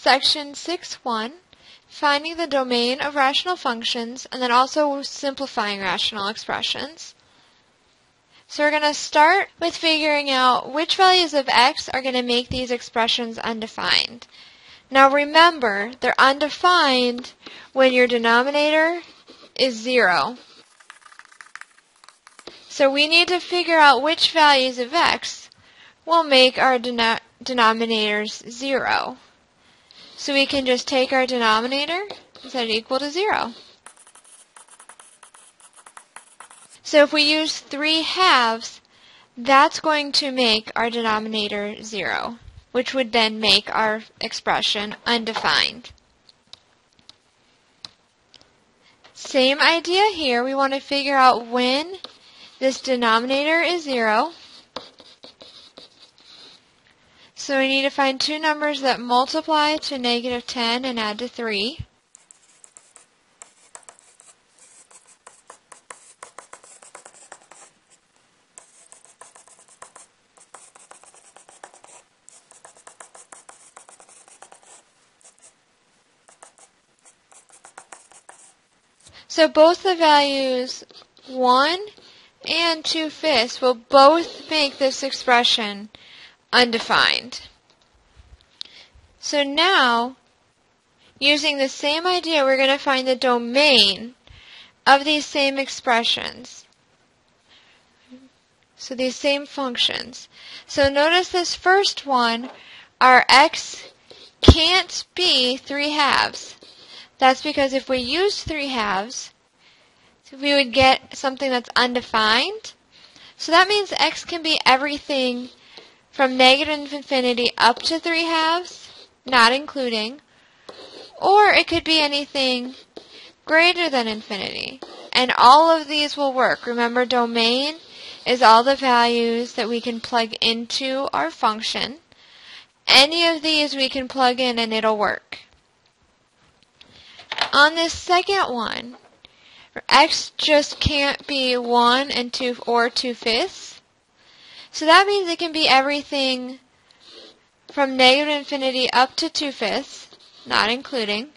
section 6.1, finding the domain of rational functions, and then also simplifying rational expressions. So we're going to start with figuring out which values of x are going to make these expressions undefined. Now remember, they're undefined when your denominator is 0. So we need to figure out which values of x will make our denominators 0. So we can just take our denominator and set it equal to 0. So if we use 3/2, that's going to make our denominator 0, which would then make our expression undefined. Same idea here. We want to figure out when this denominator is 0. So we need to find two numbers that multiply to -10 and add to 3. So both the values 1 and 2/5 will both make this expression undefined. So now, using the same idea, we're going to find the domain of these same expressions. So these same functions. So notice this first one, our x can't be 3/2. That's because if we use 3/2, we would get something that's undefined. So that means x can be everything from -infinity up to 3/2, not including, or it could be anything greater than infinity. And all of these will work. Remember, domain is all the values that we can plug into our function. Any of these we can plug in and it'll work. On this second one, x just can't be 1 and 2 or 2/5. So that means it can be everything from -infinity up to 2/5, not including.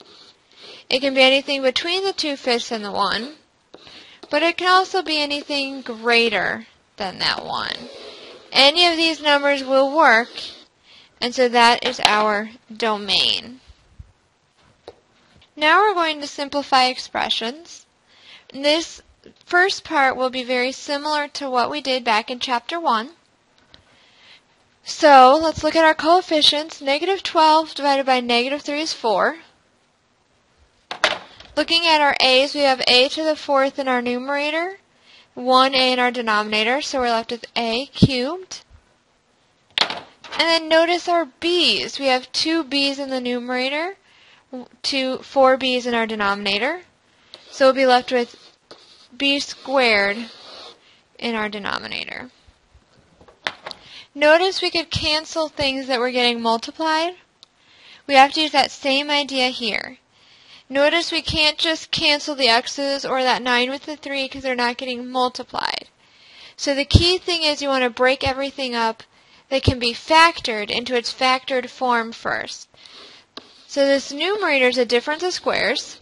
It can be anything between the 2/5 and the 1, but it can also be anything greater than that 1. Any of these numbers will work, and so that is our domain. Now we're going to simplify expressions. This first part will be very similar to what we did back in chapter 1. So let's look at our coefficients. -12 divided by -3 is 4. Looking at our a's, we have a to the 4th in our numerator, 1a in our denominator, so we're left with a cubed. And then notice our b's. We have 2 b's in the numerator, 4 b's in our denominator. So we'll be left with b squared in our denominator. Notice we could cancel things that were getting multiplied. We have to use that same idea here. Notice we can't just cancel the x's or that 9 with the 3 because they're not getting multiplied. So the key thing is you want to break everything up that can be factored into its factored form first. So this numerator is a difference of squares.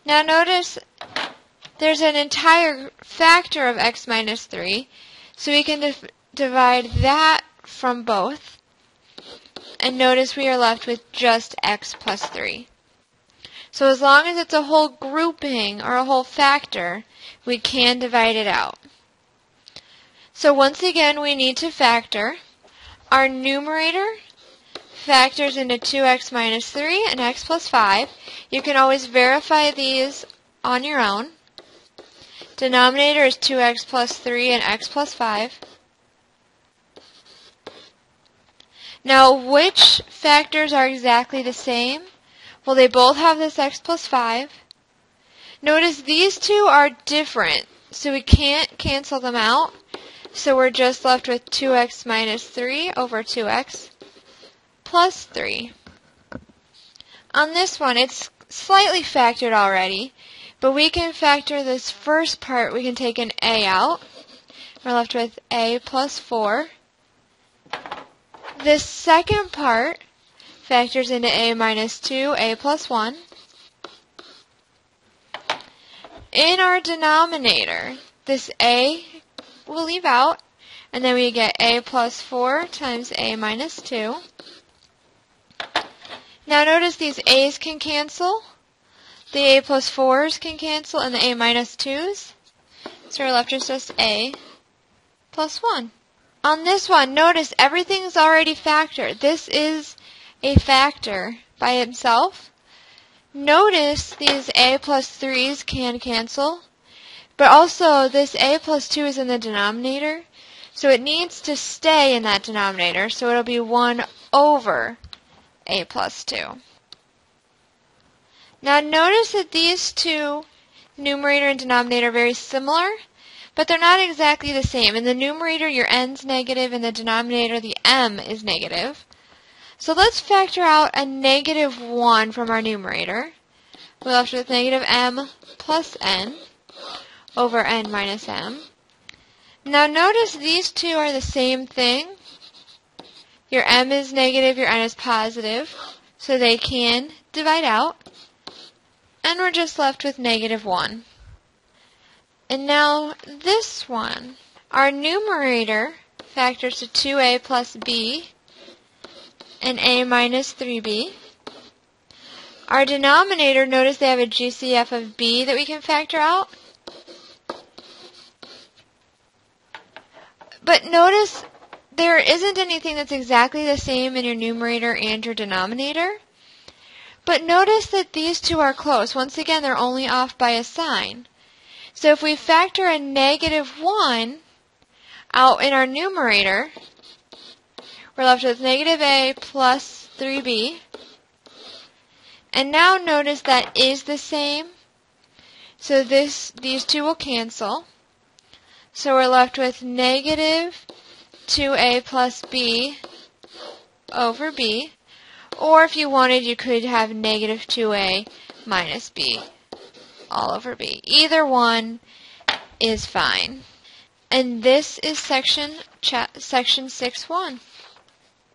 Now notice there's an entire factor of x minus 3, so we can divide that from both. And notice we are left with just x plus 3. So as long as it's a whole grouping or a whole factor, we can divide it out. So once again, we need to factor. Our numerator factors into 2x minus 3 and x plus 5. You can always verify these on your own. Denominator is 2x plus 3 and x plus 5. Now, which factors are exactly the same? Well, they both have this x plus 5. Notice these two are different, so we can't cancel them out. So we're just left with 2x minus 3 over 2x plus 3. On this one, it's slightly factored already, but we can factor this first part. We can take an a out. We're left with a plus 4 This second part factors into a minus 2, a plus 1. In our denominator, this a will leave out, and then we get a plus 4 times a minus 2. Now notice these a's can cancel, the a plus 4's can cancel, and the a minus 2's. So we're left with just a plus 1. On this one, notice everything's already factored. This is a factor by itself. Notice these a plus 3's can cancel, but also this a plus 2 is in the denominator, so it needs to stay in that denominator, so it'll be 1 over a plus 2. Now notice that these two, numerator and denominator, are very similar, but they're not exactly the same. In the numerator, your n's negative, in the denominator, the m is negative. So let's factor out a negative 1 from our numerator. We're left with negative m plus n over n minus m. Now notice these two are the same thing. Your m is negative, your n is positive, so they can divide out. And we're just left with negative 1. And now this one, our numerator factors to 2a plus b and a minus 3b. Our denominator, notice they have a GCF of b that we can factor out. But notice there isn't anything that's exactly the same in your numerator and your denominator. But notice that these two are close. Once again, they're only off by a sign. So if we factor a negative 1 out in our numerator, we're left with negative a plus 3b. And now notice that is the same. So these two will cancel. So we're left with negative 2a plus b over b. Or if you wanted, you could have negative 2a minus b all over b. Either one is fine. And this is section 6.1.